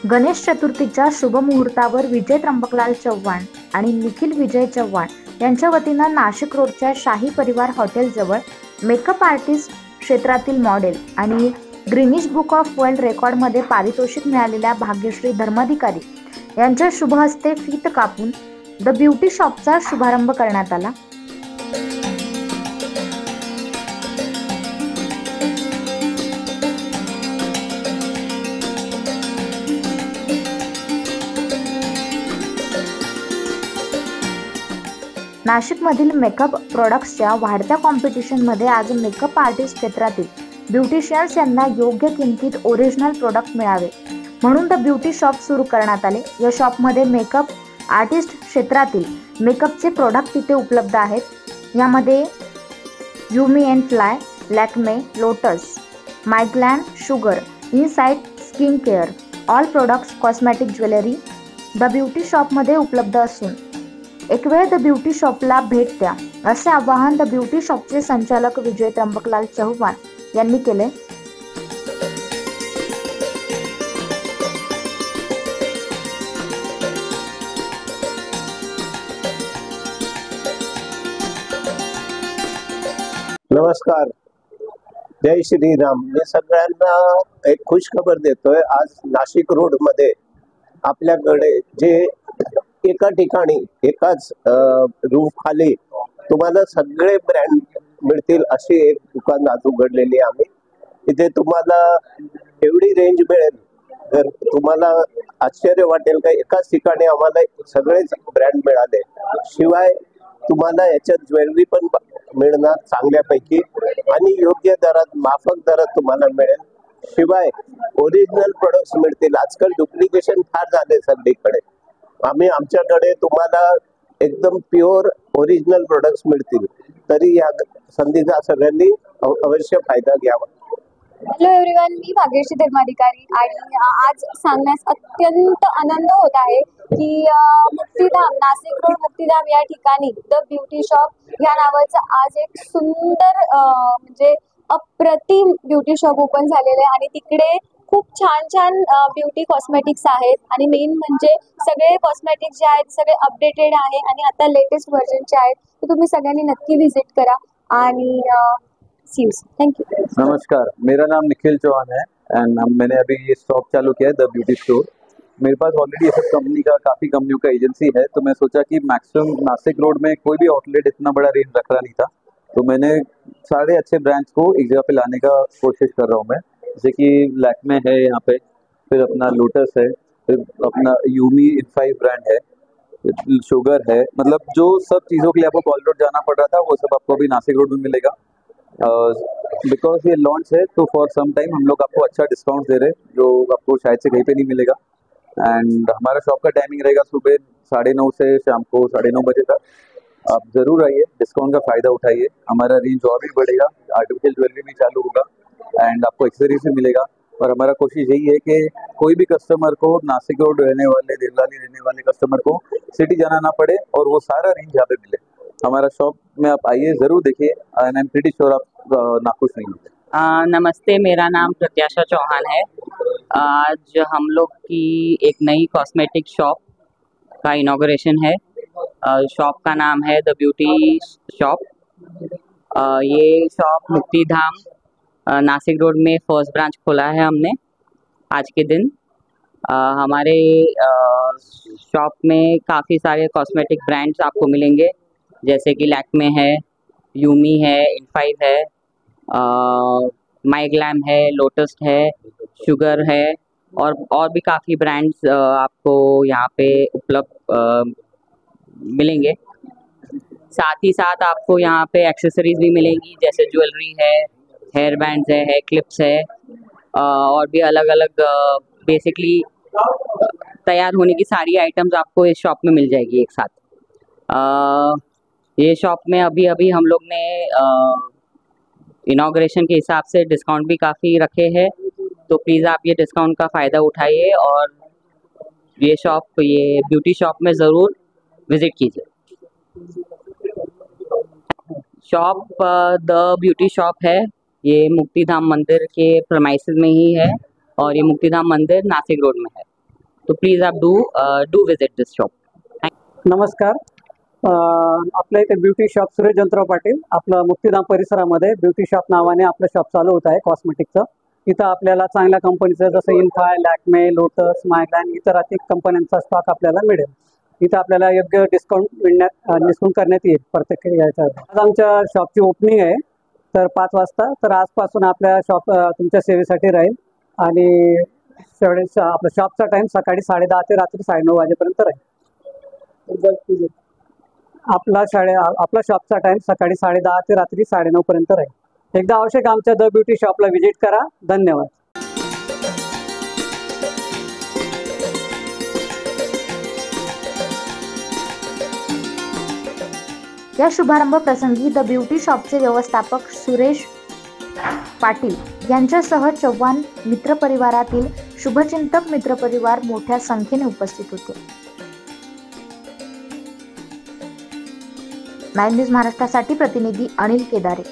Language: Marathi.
गणेश चतुर्थीच्या शुभमुहूर्तावर विजय त्र्यंबकलाल चव्हाण आणि निखिल विजय चव्हाण यांच्या वतीनं नाशिक रोडच्या शाही परिवार हॉटेलजवळ मेकअप आर्टिस्ट क्षेत्रातील मॉडेल आणि ग्रीनिश बुक ऑफ वर्ल्ड रेकॉर्डमध्ये पारितोषिक मिळालेल्या भाग्यश्री धर्माधिकारी यांच्या शुभ हस्ते फीत कापून द ब्युटी शॉपचा शुभारंभ करण्यात आला। नाशिकमधील मेकअप प्रोडक्ट्सच्या वाढत्या कॉम्पिटिशनमध्ये आज मेकअप आर्टिस्ट क्षेत्रातील ब्युटिशियन्स यांना योग्य किमतीत ओरिजिनल प्रोडक्ट मिळावे म्हणून द ब्युटी शॉप सुरू करण्यात आले। या शॉपमध्ये मेकअप आर्टिस्ट क्षेत्रातील मेकअपचे प्रोडक्ट तिथे उपलब्ध आहेत। यामध्ये Yumi and fly, Lakme, Lotus, MyGlam, Sugar, insight skin care, all products, cosmetic jewellery the beauty शॉपमध्ये उपलब्ध असून एक वेळ द ब्युटी शॉपला भेट द्या असे आवाहन द ब्युटी शॉपचे संचालक विजय त्र्यंबकलाल चव्हाण यांनी केले। नमस्कार, जय श्रीराम। मी सगळ्यांना एक खुश खबर देतोय। आज नाशिक रोड मध्ये आपल्याकडे जे एका ठिकाणी एकाच रूफ खाली तुम्हाला सगळे ब्रँड मिळतील अशी एक दुकान आज उघडलेली आहे। इथे तुम्हाला एवढी रेंज मिळेल तर तुम्हाला आश्चर्य वाटेल का एकाच ठिकाणी आम्हाला सगळेच ब्रँड मिळाले। शिवाय तुम्हाला याच्यात ज्वेलरी पण मिळणार चांगल्यापैकी आणि योग्य दरात, माफक दरात तुम्हाला मिळेल। शिवाय ओरिजिनल प्रोडक्ट्स मिळतील। आजकाल डुप्लिकेशन फार झाले सगळीकडे। आम्ही आमच्याकडे तुम्हाला एकदम प्युअर ओरिजिनल प्रोडक्ट्स मिळतील। तरी या संधीचा सगळ्यांनी अवश्य फायदा घ्यावा। हॅलो एव्हरीवन, मी भाग्यश्री धर्माधिकारी आणि आज सांगण्यास अत्यंत आनंद होत आहे की मुक्तिधाम, नाशिक रोड मुक्तिधाम या ठिकाणी द ब्युटी शॉप या नावाचं आज एक सुंदर म्हणजे अप्रतिम ब्युटी शॉप ओपन झालेलं आहे आणि तिकडे खूप छान छान ब्युटी कॉस्मेटिक्स आहेत आणि मेन म्हणजे सगळे कॉस्मेटिक्स जे आहेत सगळे अपडेटेड आहे आणि आता लेटेस्ट व्हर्जनचे आहेत। तर तुम्ही सगळ्यांनी नक्की व्हिजिट करा आणि थैंक यू। नमस्कार, मेरा नाम निखिल चौहान है एंड मैंने अभी ये शॉप चालू किया है द ब्यूटी स्टोर। मेरे पास ऑलरेडी ये सब कंपनी का काफ़ी कंपनियों का एजेंसी है, तो मैं सोचा कि मैक्सिमम नासिक रोड में कोई भी आउटलेट इतना बड़ा रेंज रख रहा नहीं था, तो मैंने सारे अच्छे ब्रांड्स को एक जगह पे लाने का कोशिश कर रहा हूँ मैं। जैसे कि लैक्मे है यहाँ पे, फिर अपना लोटस है, फिर अपना यूमी इनफाइव ब्रांड है, शुगर है। मतलब जो सब चीज़ों के लिए आपको कॉल रोड जाना पड़ रहा था वो सब आपको अभी नासिक रोड में मिलेगा। बिकॉज ये लॉन्च है तो फॉर सम टाइम हम लोग आपको अच्छा डिस्काउंट दे रहे हैं जो आपको शायद से कहीं पे नहीं मिलेगा। एंड हमारा शॉप का टाइमिंग रहेगा सुबह 9:30 से शाम को 9:30 बजे तक। आप ज़रूर आइए, डिस्काउंट का फ़ायदा उठाइए। हमारा रेंज और भी बढ़ेगा, आर्टिफिशियल ज्वेलरी भी चालू होगा एंड आपको एक्सेसरीज भी मिलेगा। और हमारा कोशिश यही है कि कोई भी कस्टमर को, नासिक रोड रहने वाले, देवलाली रहने वाले कस्टमर को सिटी जाना ना पड़े और वो सारा रेंज यहाँ पे मिले। हमारा शॉप में आप आइए, ज़रूर देखिए and I am pretty sure आप नाखुश नहीं होंगे। नमस्ते, मेरा नाम प्रत्याशा चौहान है। आज हम लोग की एक नई कॉस्मेटिक शॉप का इनॉग्रेशन है। शॉप का नाम है द ब्यूटी शॉप। ये शॉप मुक्तिधाम नासिक रोड में फर्स्ट ब्रांच खोला है हमने आज के दिन। हमारे शॉप में काफ़ी सारे कॉस्मेटिक ब्रांड्स आपको मिलेंगे, जैसे कि लैक्मे है, यूमी है, इनफाइव है, माइग्लैम है, लोटस है, शुगर है और भी काफ़ी ब्रांड्स आपको यहाँ पे उपलब्ध मिलेंगे। साथ ही साथ आपको यहाँ पे एक्सेसरीज भी मिलेंगी, जैसे ज्वेलरी है, हेयर बैंड्स है, हेयर क्लिप्स है और भी अलग अलग बेसिकली तैयार होने की सारी आइटम्स आपको इस शॉप में मिल जाएगी एक साथ। ये शॉप में अभी हम लोग ने इनॉग्रेशन के हिसाब से डिस्काउंट भी काफ़ी रखे हैं, तो प्लीज़ आप ये डिस्काउंट का फ़ायदा उठाइए और ये शॉप, ये ब्यूटी शॉप में ज़रूर विज़िट कीजिए। शॉप द ब्यूटी शॉप है, ये मुक्तिधाम मंदिर के प्रेमाइसेस में ही है और ये मुक्तिधाम मंदिर नासिक रोड में है। तो प्लीज आप डू विजिट दिस शॉप। नमस्कार. आपल्या इथे ब्युटी शॉप सुरेश जयंतराव पाटील आपलं मुक्तिधाम परिसरामध्ये ब्युटी शॉप नावाने आपलं शॉप चालू होत आहे कॉस्मेटिकचं. इथं आपल्याला चांगल्या कंपनीचं जसं इन्फाय, लॅक्मे, लोटस, मायग्लाइन इतर अनेक कंपन्यांचा स्टॉक आपल्याला मिळेल. इथं आपल्याला योग्य डिस्काउंट करण्यात येईल प्रत्येक याच्या. आज आमच्या शॉपची ओपनिंग आहे तर 5 वाजता. तर आजपासून आपल्या शॉप तुमच्या सेवेसाठी राहील आणि आपल्या शॉपचा टाईम सकाळी 10:30 ते रात्री 9:30 वाजेपर्यंत राहील. आपला शॉपचा टाइम सकाळी 10:30 ते रात्री 9:30 पर्यंत राहील. एकदा आवश्यक आमच्या द ब्युटी शॉपला व्हिजिट करा. धन्यवाद. या शुभारंभ प्रसंगी द ब्युटी शॉपचे व्यवस्थापक सुरेश पाटील यांच्यासह चव्हाण मित्रपरिवारातील शुभचिंतक मित्रपरिवार मोठ्या संख्येने उपस्थित होते. 9 न्यूज महाराष्ट्रासाठी प्रतिनिधी अनिल केदारे.